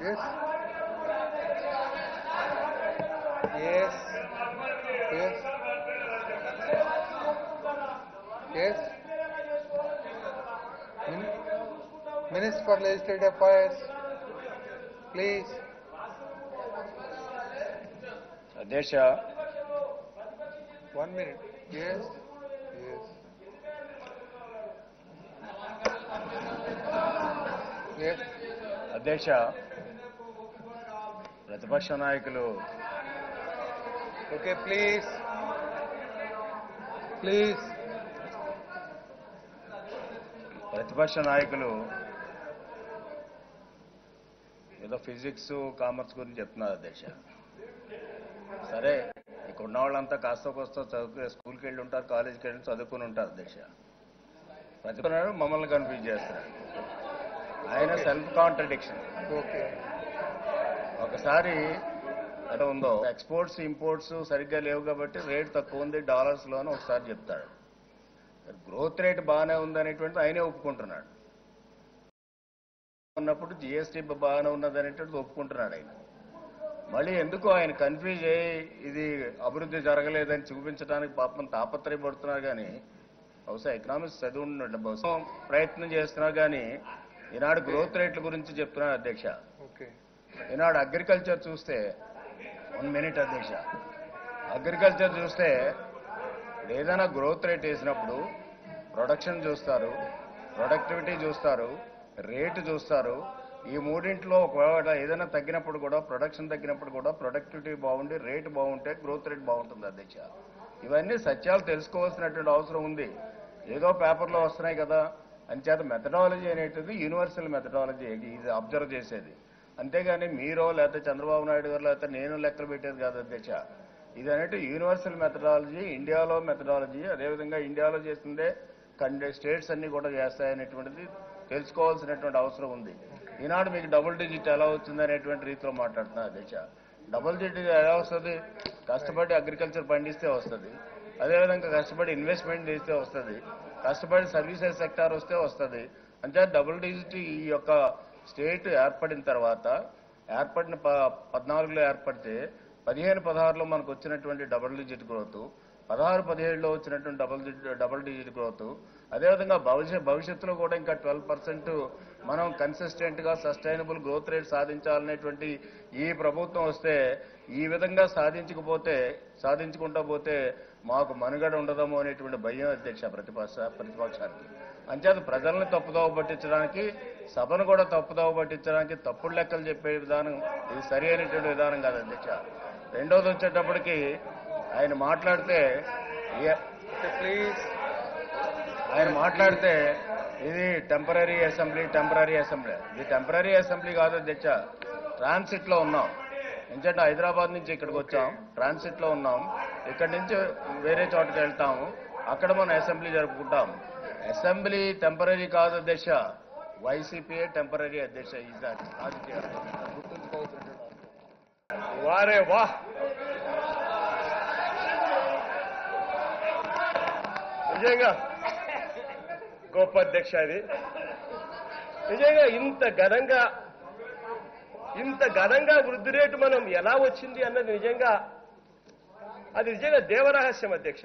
Yes. Yes. Yes. Yes. Minister for Legislative Affairs, please. అధ్యక్ష 1 minute. Yes. Yes. Yes. అధ్యక్ష ప్రతిపక్ష నాయకులు Okay, please. Please. ప్రతిపక్ష నాయకులు ఏదో ఫిజిక్స్ కామర్స్ గురించి చెప్తున్నారు అధ్యక్ష. సరే ఇక్కడ ఉన్న వాళ్ళంతా కాస్త కోస్త చదువుకునే స్కూల్కి వెళ్ళి ఉంటారు, కాలేజీకి వెళ్ళి చదువుకుని ఉంటారు అధ్యక్ష. ప్రతిపక్ష మమ్మల్ని కన్ఫ్యూజ్ చేస్తారు. ఆయన సెల్ఫ్ కాంట్రడిక్షన్. Okay. ఒకసారి ఎలా ఉందో ఎక్స్పోర్ట్స్ ఇంపోర్ట్స్ సరిగ్గా లేవు కాబట్టి రేట్ తక్కువ ఉంది డాలర్స్ లోని ఒకసారి చెప్తాడు. గ్రోత్ రేట్ బాగానే ఉందనేటువంటిది ఆయనే ఒప్పుకుంటున్నాడు. ఉన్నప్పుడు జిఎస్టీ బాగానే ఉన్నది అనేటువంటిది ఒప్పుకుంటున్నాడు ఆయన. మళ్ళీ ఎందుకు ఆయన కన్ఫ్యూజ్ అయ్యి ఇది అభివృద్ధి జరగలేదని చూపించడానికి పాపం తాపత్రయపడుతున్నారు. కానీ బహుశా ఎకనామిక్స్ చదివి ఉన్నట్టు బహుశా ప్రయత్నం చేస్తున్నారు. కానీ ఈనాడు గ్రోత్ రేట్ల గురించి చెప్తున్నారు అధ్యక్ష. ఈనాడు అగ్రికల్చర్ చూస్తే 1 minute అధ్యక్ష. అగ్రికల్చర్ చూస్తే ఏదైనా గ్రోత్ రేట్ వేసినప్పుడు ప్రొడక్షన్ చూస్తారు, ప్రొడక్టివిటీ చూస్తారు, రేటు చూస్తారు. ఈ మూడింట్లో ఒకవేళ ఏదైనా తగ్గినప్పుడు కూడా ప్రొడక్షన్ తగ్గినప్పుడు కూడా ప్రొడక్టివిటీ బాగుండి రేటు బాగుంటే గ్రోత్ రేట్ బాగుంటుంది అధ్యక్ష. ఇవన్నీ సత్యాలు తెలుసుకోవాల్సినటువంటి అవసరం ఉంది. ఏదో పేపర్లో వస్తున్నాయి కదా అంచేత మెథడాలజీ అనేటిది యూనివర్సల్ మెథడాలజీ ఇది అబ్జర్వ్ చేసేది. అంతేగాని మీరో లేకపోతే చంద్రబాబు నాయుడు గారు లేకపోతే నేను లెక్కలు పెట్టేది కాదు అధ్యక్ష. ఇది అనేది యూనివర్సల్ మెథడాలజీ, ఇండియాలో మెథడాలజీ. అదేవిధంగా ఇండియాలో చేసిందే స్టేట్స్ అన్ని కూడా చేస్తాయనేటువంటిది తెలుసుకోవాల్సినటువంటి అవసరం ఉంది. ఈనాడు మీకు డబుల్ డిజిట్ ఎలా వచ్చింది అనేటువంటి రీతిలో మాట్లాడుతున్నా అధ్యక్ష. డబుల్ డిజిట్ ఎలా వస్తుంది? కష్టపడి అగ్రికల్చర్ పండిస్తే వస్తుంది, అదేవిధంగా కష్టపడి ఇన్వెస్ట్మెంట్ చేస్తే వస్తుంది, కష్టపడి సర్వీసెస్ సెక్టార్ వస్తే వస్తుంది. అంటే డబుల్ డిజిట్ ఈ యొక్క స్టేట్ ఏర్పడిన తర్వాత ఏర్పడిన 14లో ఏర్పడితే 15-16లో మనకు వచ్చినటువంటి డబుల్ డిజిట్ గ్రోత్, 16-17లో వచ్చినటువంటి డబుల్ డిజిట్ గ్రోత్, అదేవిధంగా భవిష్యత్తులో కూడా ఇంకా 12% మనం కన్సిస్టెంట్ గా సస్టైనబుల్ గ్రోత్ రేట్ సాధించాలనేటువంటి ఈ ప్రభుత్వం వస్తే ఈ విధంగా సాధించుకుంటా పోతే మాకు మనుగడ ఉండదమో అనేటువంటి భయం అధ్యక్ష ప్రతిపక్షానికి. అంచేత ప్రజల్ని తప్పుదోవ పట్టించడానికి, సభను కూడా తప్పుదోవ పట్టించడానికి తప్పుడు లెక్కలు చెప్పే విధానం ఇది సరి అయినటువంటి విధానం కాదు అధ్యక్ష. రెండోది వచ్చేటప్పటికి ఆయన మాట్లాడితే ఇది టెంపరీ అసెంబ్లీ. ఇది టెంపరీ అసెంబ్లీ కాదు అధ్యక్ష. ట్రాన్సిట్ లో ఉన్నాం. ఎందుకంటే హైదరాబాద్ నుంచి ఇక్కడికి వచ్చాం, ట్రాన్సిట్ లో ఉన్నాం. ఇక్కడి నుంచి వేరే చోటకి వెళ్తాము, అక్కడ మనం అసెంబ్లీ జరుపుకుంటాం. అసెంబ్లీ టెంపరీ కాదు అధ్యక్ష, వైసీపీఏ టెంపరీ అధ్యక్ష. ఈసారి వారే వా నిజంగా గొప్ప అధ్యక్ష. అది నిజంగా ఇంత ఘనంగా వృద్ధి రేటు మనం ఎలా వచ్చింది అన్నది నిజంగా దేవరహస్యం అధ్యక్ష.